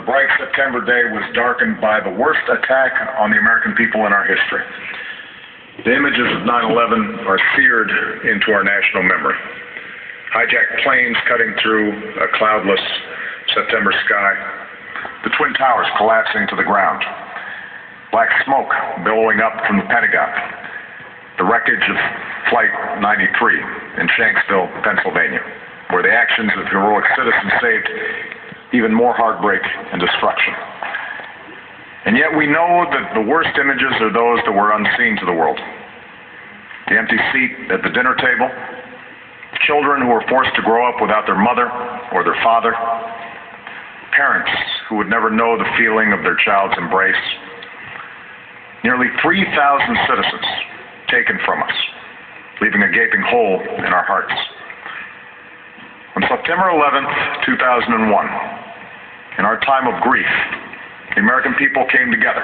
bright September day was darkened by the worst attack on the American people in our history. The images of 9/11 are seared into our national memory. Hijacked planes cutting through a cloudless September sky. The Twin Towers collapsing to the ground. Black smoke billowing up from the Pentagon. The wreckage of Flight 93 in Shanksville, Pennsylvania, where the actions of heroic citizens saved even more heartbreak and destruction. And yet we know that the worst images are those that were unseen to the world. The empty seat at the dinner table, children who were forced to grow up without their mother or their father, parents who would never know the feeling of their child's embrace, nearly 3,000 citizens taken from us, leaving a gaping hole in our hearts. On September 11th, 2001, in our time of grief, the American people came together.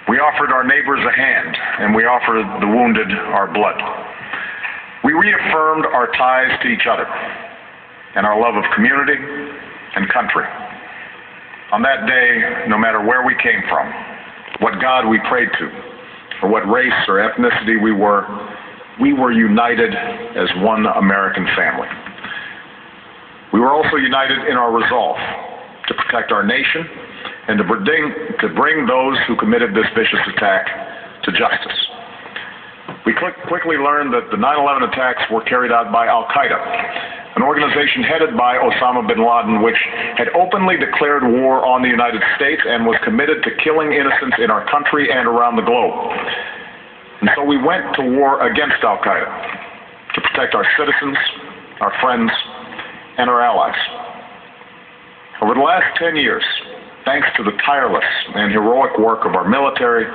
We offered our neighbors a hand, and we offered the wounded our blood. We reaffirmed our ties to each other and our love of community and country. On that day, no matter where we came from, what God we prayed to, or what race or ethnicity we were united as one American family. We were also united in our resolve to protect our nation and to bring those who committed this vicious attack to justice. We quickly learned that the 9/11 attacks were carried out by Al-Qaeda, an organization headed by Osama bin Laden, which had openly declared war on the United States and was committed to killing innocents in our country and around the globe. And so we went to war against Al-Qaeda to protect our citizens, our friends, and our allies. Over the last 10 years, thanks to the tireless and heroic work of our military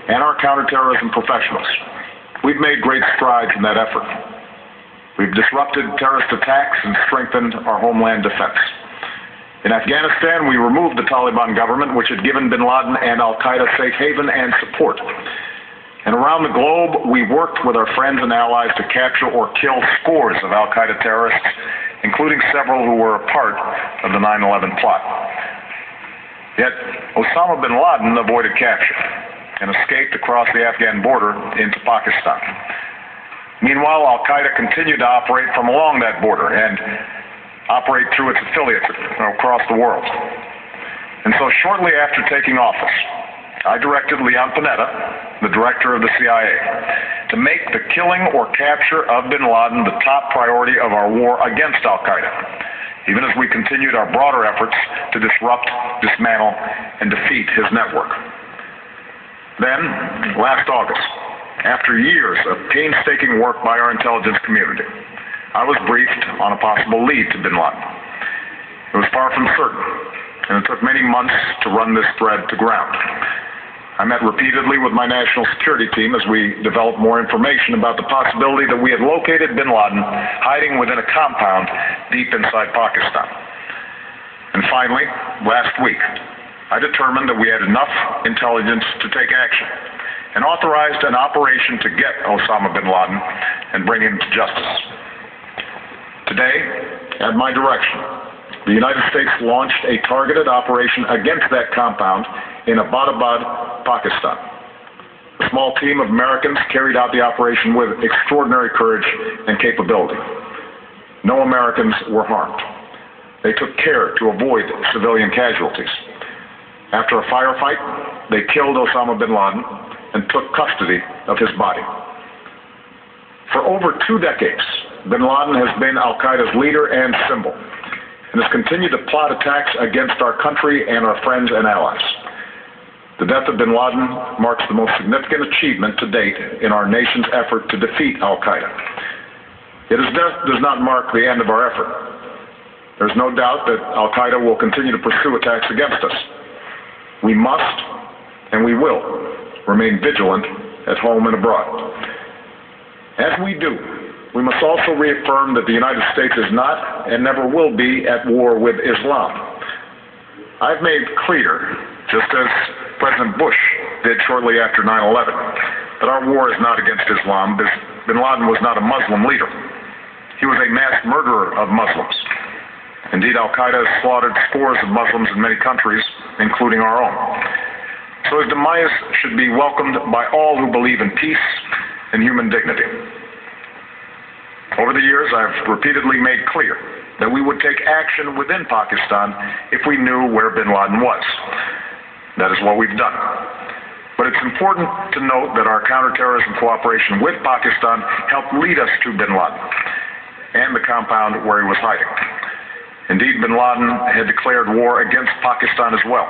and our counterterrorism professionals, we've made great strides in that effort. We've disrupted terrorist attacks and strengthened our homeland defense. In Afghanistan, we removed the Taliban government, which had given bin Laden and Al-Qaeda safe haven and support. And around the globe, we worked with our friends and allies to capture or kill scores of Al-Qaeda terrorists, including several who were a part of the 9/11 plot. Yet, Osama bin Laden avoided capture and escaped across the Afghan border into Pakistan. Meanwhile, Al-Qaeda continued to operate from along that border and operate through its affiliates across the world. And so shortly after taking office, I directed Leon Panetta, the director of the CIA, to make the killing or capture of bin Laden the top priority of our war against Al-Qaeda, even as we continued our broader efforts to disrupt, dismantle, and defeat his network. Then, last August, after years of painstaking work by our intelligence community, I was briefed on a possible lead to bin Laden. It was far from certain, and it took many months to run this thread to ground. I met repeatedly with my national security team as we developed more information about the possibility that we had located bin Laden hiding within a compound deep inside Pakistan. And finally, last week, I determined that we had enough intelligence to take action and authorized an operation to get Osama bin Laden and bring him to justice. Today, at my direction, the United States launched a targeted operation against that compound in Abbottabad, Pakistan. A small team of Americans carried out the operation with extraordinary courage and capability. No Americans were harmed. They took care to avoid civilian casualties. After a firefight, they killed Osama bin Laden and took custody of his body. For over 2 decades, bin Laden has been Al-Qaeda's leader and symbol, and has continued to plot attacks against our country and our friends and allies. The death of bin Laden marks the most significant achievement to date in our nation's effort to defeat Al-Qaeda. Yet his death does not mark the end of our effort. There's no doubt that Al-Qaeda will continue to pursue attacks against us. We must, and we will, remain vigilant at home and abroad. As we do, we must also reaffirm that the United States is not and never will be at war with Islam. I've made clear, just as President Bush did shortly after 9/11, that our war is not against Islam. Bin Laden was not a Muslim leader. He was a mass murderer of Muslims. Indeed, al-Qaeda has slaughtered scores of Muslims in many countries, including our own. So his demise should be welcomed by all who believe in peace and human dignity. Over the years, I've repeatedly made clear that we would take action within Pakistan if we knew where bin Laden was. That is what we've done. But it's important to note that our counterterrorism cooperation with Pakistan helped lead us to bin Laden and the compound where he was hiding. Indeed, bin Laden had declared war against Pakistan as well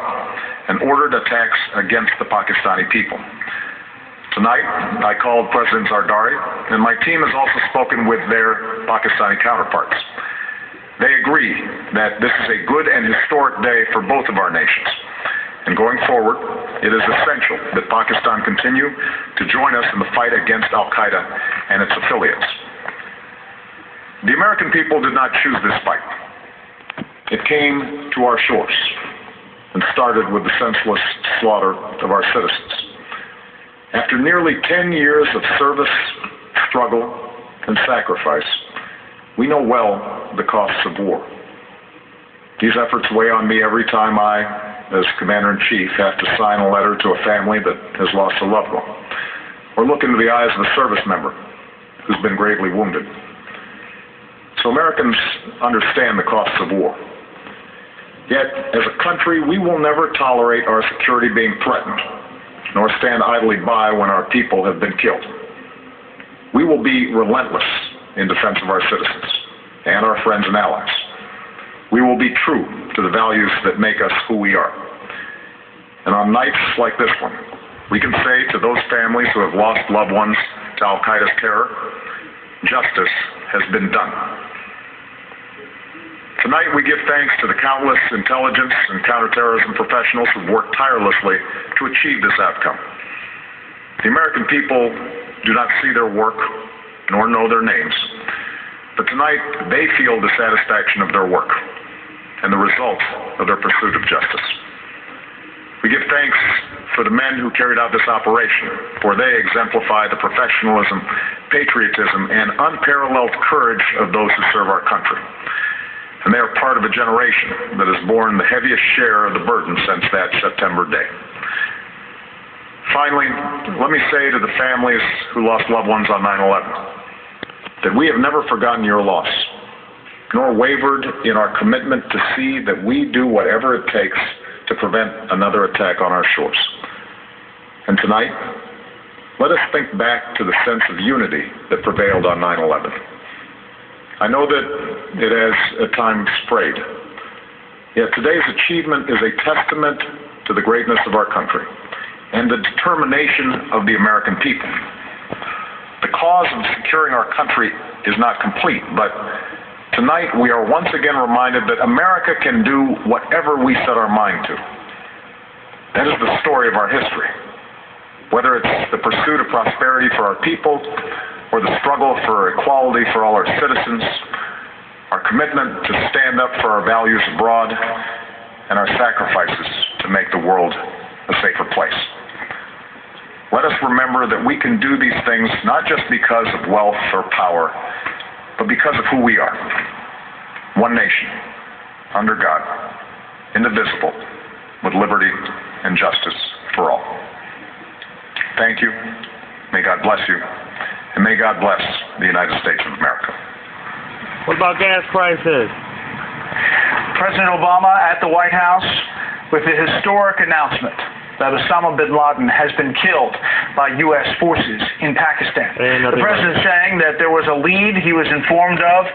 and ordered attacks against the Pakistani people. Tonight, I called President Zardari, and my team has also spoken with their Pakistani counterparts. They agree that this is a good and historic day for both of our nations. And going forward, it is essential that Pakistan continue to join us in the fight against al-Qaeda and its affiliates. The American people did not choose this fight. It came to our shores and started with the senseless slaughter of our citizens. After nearly 10 years of service, struggle, and sacrifice, we know well the costs of war. These efforts weigh on me every time I, as Commander-in-Chief, have to sign a letter to a family that has lost a loved one, or look into the eyes of a service member who's been gravely wounded. So Americans understand the costs of war. Yet, as a country, we will never tolerate our security being threatened, nor stand idly by when our people have been killed. We will be relentless in defense of our citizens and our friends and allies. We will be true to the values that make us who we are. And on nights like this one, we can say to those families who have lost loved ones to al-Qaeda's terror, justice has been done. Tonight we give thanks to the countless intelligence and counterterrorism professionals who've worked tirelessly to achieve this outcome. The American people do not see their work nor know their names, but tonight they feel the satisfaction of their work and the result of their pursuit of justice. We give thanks for the men who carried out this operation, for they exemplify the professionalism, patriotism, and unparalleled courage of those who serve our country. And they are part of a generation that has borne the heaviest share of the burden since that September day. Finally, let me say to the families who lost loved ones on 9/11 that we have never forgotten your loss, nor wavered in our commitment to see that we do whatever it takes to prevent another attack on our shores. And tonight, let us think back to the sense of unity that prevailed on 9/11. I know that it has at times frayed, yet today's achievement is a testament to the greatness of our country and the determination of the American people. The cause of securing our country is not complete, but tonight we are once again reminded that America can do whatever we set our mind to. That is the story of our history. Whether it's the pursuit of prosperity for our people, or the struggle for equality for all our citizens, our commitment to stand up for our values abroad, and our sacrifices to make the world a safer place. Let us remember that we can do these things not just because of wealth or power, but because of who we are. One nation, under God, indivisible, with liberty and justice for all. Thank you. May God bless you. And may God bless the United States of America. What about gas prices? President Obama at the White House with the historic announcement that Osama bin Laden has been killed by U.S. forces in Pakistan. The president saying that there was a lead he was informed of